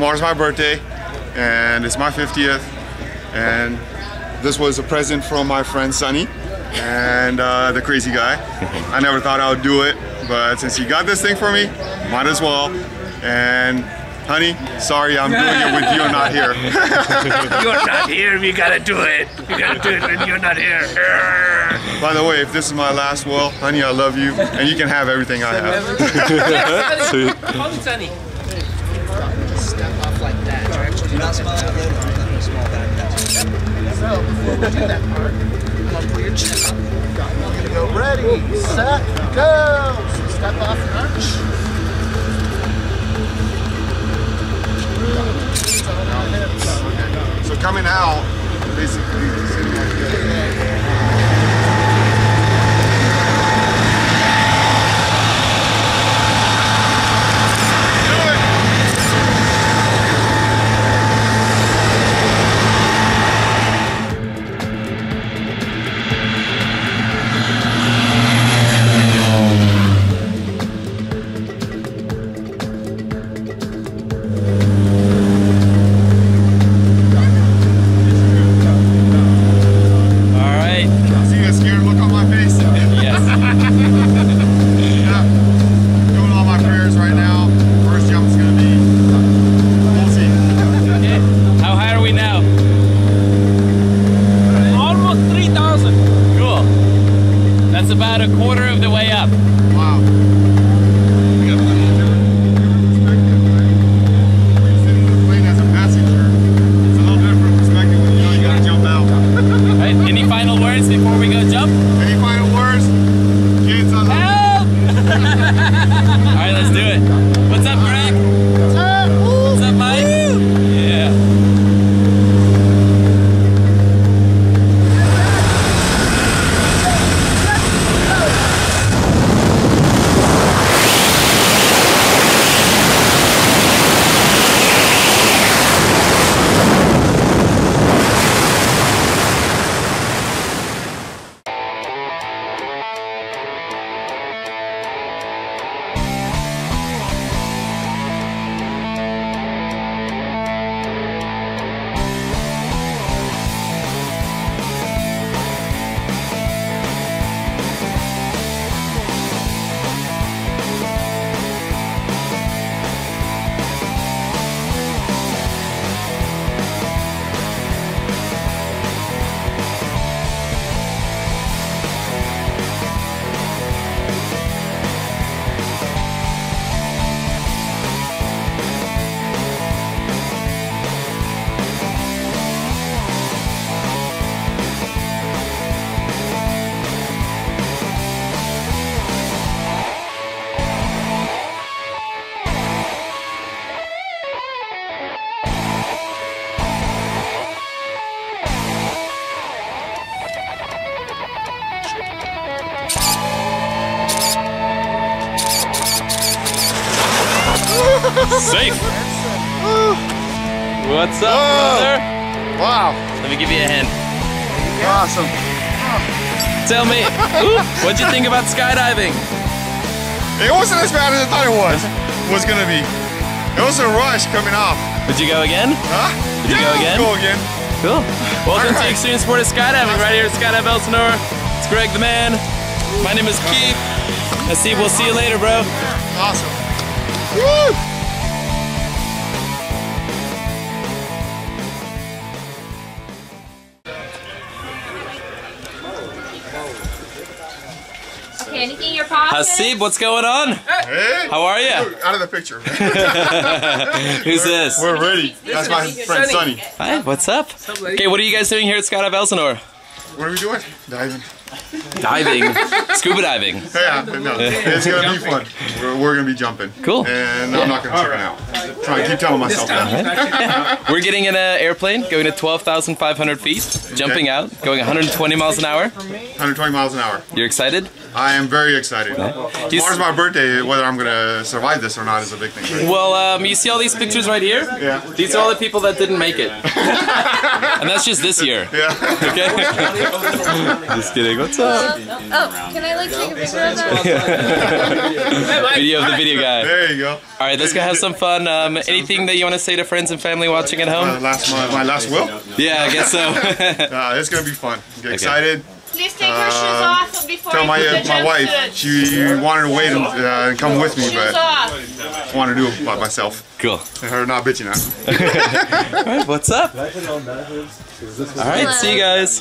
tomorrow's my birthday, and it's my 50th, and this was a present from my friend Sonny and the crazy guy. I never thought I would do it, but since he got this thing for me, might as well. And honey, sorry I'm doing it with you not here. You're not here, we gotta do it. We gotta do it when you're not here. By the way, if this is my last will, honey, I love you, and you can have everything I have. Call me Sonny. Step off like that. Do not smile at the small back. So, before we do that part, pull your chin up. We're gonna go ready, set, go. So step off and arch. So coming out, basically, sitting like this. About a quarter of the way up. Wow. Right, any final words before we go jump? Any final words? Kids, I love you. Alright, let's do it. What's up, Greg? What's up, Mike? Yeah. Safe. What's up, brother? Wow. Let me give you a hand. Awesome. Tell me, what'd you think about skydiving? It wasn't as bad as I thought it was gonna be. It was a rush coming off. Did you go again? Huh? Did you go again? Go again. Cool. Welcome to Extreme Sport of Skydiving right here at Skydive Elsinore. It's Greg the man. My name is Keith. Hasib, we'll see you later, bro. Awesome. Woo! Okay, anything in your pocket? Hasib, what's going on? Hey. How are you? Out of the picture. Who's this? We're ready. That's my friend Sonny. Hi, what's up? Okay, what are you guys doing here at Skydive Elsinore? What are we doing? Diving. Diving. Scuba diving. Yeah, no, it's gonna be fun. We're gonna be jumping. Cool. And I'm not gonna chicken out. Try to keep telling myself that. We're getting in an airplane going to 12,500 feet, jumping out, going 120 miles an hour. 120 miles an hour. You're excited? I am very excited. Tomorrow's my birthday. Whether I'm gonna survive this or not is a big thing. Right? Well, you see all these pictures right here? Yeah. These are all the people that didn't make it. And that's just this year. Yeah. Okay? Just kidding. What's up? Oh, can I like take a picture of that? Video of the video guy. There you go. All right, let's go have some fun. Anything that you want to say to friends and family watching at home? My last will. Yeah, I guess so. It's gonna be fun. Get excited. Please take your shoes off before Tell you my put the my wife jumpsuit. she wanted to wait and come with me, Shoes but off. I want to do it by myself. Cool. Her not bitching now. All right, what's up? All right, see you guys.